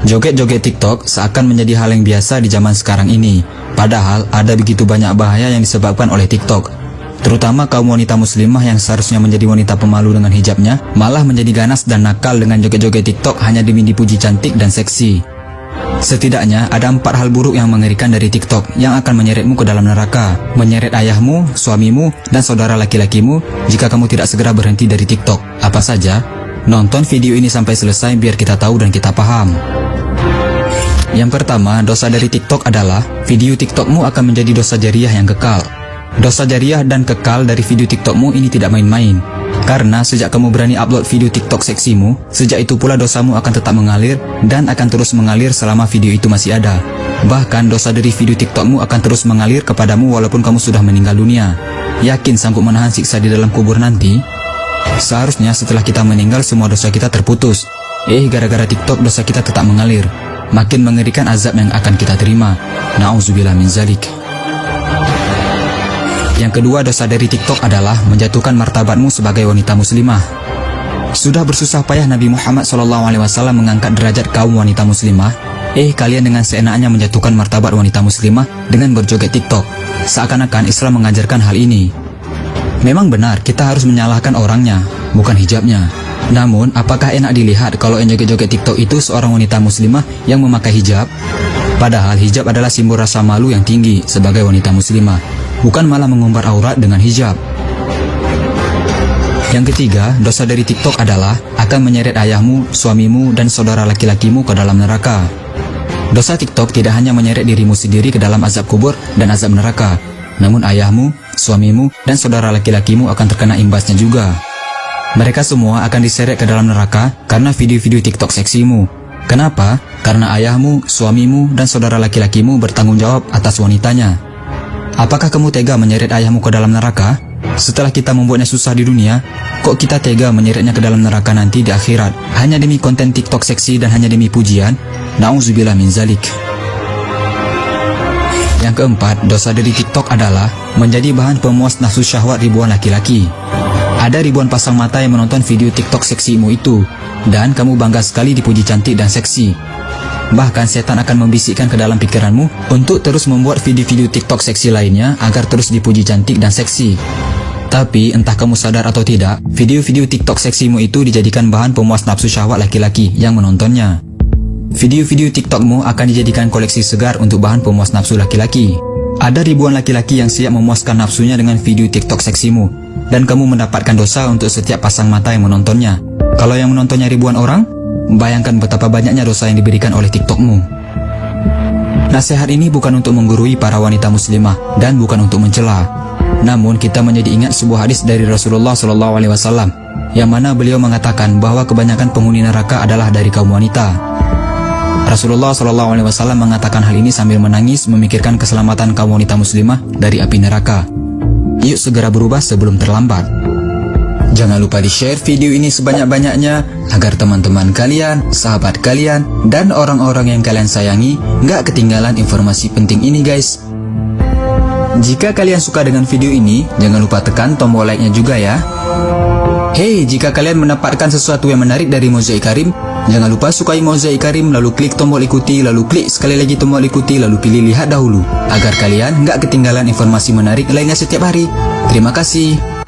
Joget-joget TikTok seakan menjadi hal yang biasa di zaman sekarang ini. Padahal ada begitu banyak bahaya yang disebabkan oleh TikTok. Terutama kaum wanita muslimah yang seharusnya menjadi wanita pemalu dengan hijabnya, malah menjadi ganas dan nakal dengan joget-joget TikTok hanya demi dipuji cantik dan seksi. Setidaknya ada 4 hal buruk yang mengerikan dari TikTok yang akan menyeretmu ke dalam neraka, menyeret ayahmu, suamimu, dan saudara laki-lakimu jika kamu tidak segera berhenti dari TikTok. Apa saja? Nonton video ini sampai selesai biar kita tahu dan kita paham. Yang pertama, dosa dari TikTok adalah video TikTokmu akan menjadi dosa jariah yang kekal. Dosa jariah dan kekal dari video TikTokmu ini tidak main-main. Karena sejak kamu berani upload video TikTok seksimu, sejak itu pula dosamu akan tetap mengalir dan akan terus mengalir selama video itu masih ada. Bahkan dosa dari video TikTokmu akan terus mengalir kepadamu walaupun kamu sudah meninggal dunia. Yakin sanggup menahan siksa di dalam kubur nanti? Seharusnya setelah kita meninggal semua dosa kita terputus. Gara-gara TikTok dosa kita tetap mengalir. Makin mengerikan azab yang akan kita terima. Na'udzubillah min zalik. Yang kedua, dosa dari TikTok adalah menjatuhkan martabatmu sebagai wanita muslimah. Sudah bersusah payah Nabi Muhammad SAW mengangkat derajat kaum wanita muslimah. Kalian dengan seenaknya menjatuhkan martabat wanita muslimah dengan berjoget TikTok. Seakan-akan Islam mengajarkan hal ini. Memang benar, kita harus menyalahkan orangnya, bukan hijabnya. Namun, apakah enak dilihat kalau yang joget-joget TikTok itu seorang wanita muslimah yang memakai hijab? Padahal hijab adalah simbol rasa malu yang tinggi sebagai wanita muslimah, bukan malah mengumbar aurat dengan hijab. Yang ketiga, dosa dari TikTok adalah akan menyeret ayahmu, suamimu, dan saudara laki-lakimu ke dalam neraka. Dosa TikTok tidak hanya menyeret dirimu sendiri ke dalam azab kubur dan azab neraka, namun ayahmu, suamimu, dan saudara laki-lakimu akan terkena imbasnya juga. Mereka semua akan diseret ke dalam neraka karena video-video TikTok seksimu. Kenapa? Karena ayahmu, suamimu, dan saudara laki-lakimu bertanggung jawab atas wanitanya. Apakah kamu tega menyeret ayahmu ke dalam neraka? Setelah kita membuatnya susah di dunia, kok kita tega menyeretnya ke dalam neraka nanti di akhirat hanya demi konten TikTok seksi dan hanya demi pujian? Na'udzubillah min zalik. Yang keempat, dosa dari TikTok adalah menjadi bahan pemuas nafsu syahwat ribuan laki-laki. Ada ribuan pasang mata yang menonton video TikTok seksimu itu, dan kamu bangga sekali dipuji cantik dan seksi. Bahkan setan akan membisikkan ke dalam pikiranmu untuk terus membuat video-video TikTok seksi lainnya agar terus dipuji cantik dan seksi. Tapi entah kamu sadar atau tidak, video-video TikTok seksimu itu dijadikan bahan pemuas nafsu syahwat laki-laki yang menontonnya. Video-video TikTokmu akan dijadikan koleksi segar untuk bahan pemuas nafsu laki-laki. Ada ribuan laki-laki yang siap memuaskan nafsunya dengan video TikTok seksimu, dan kamu mendapatkan dosa untuk setiap pasang mata yang menontonnya. Kalau yang menontonnya ribuan orang, bayangkan betapa banyaknya dosa yang diberikan oleh TikTokmu. Nasihat ini bukan untuk menggurui para wanita muslimah dan bukan untuk mencela. Namun kita menjadi ingat sebuah hadis dari Rasulullah SAW, yang mana beliau mengatakan bahwa kebanyakan penghuni neraka adalah dari kaum wanita. Rasulullah SAW mengatakan hal ini sambil menangis memikirkan keselamatan kaum wanita muslimah dari api neraka. Yuk segera berubah sebelum terlambat. Jangan lupa di-share video ini sebanyak-banyaknya agar teman-teman kalian, sahabat kalian, dan orang-orang yang kalian sayangi nggak ketinggalan informasi penting ini guys. Jika kalian suka dengan video ini, jangan lupa tekan tombol like-nya juga ya. Hey, jika kalian mendapatkan sesuatu yang menarik dari Mozaik Karim, jangan lupa sukai Mozaik Karim, lalu klik tombol ikuti, lalu klik sekali lagi tombol ikuti, lalu pilih lihat dahulu, agar kalian nggak ketinggalan informasi menarik lainnya setiap hari. Terima kasih.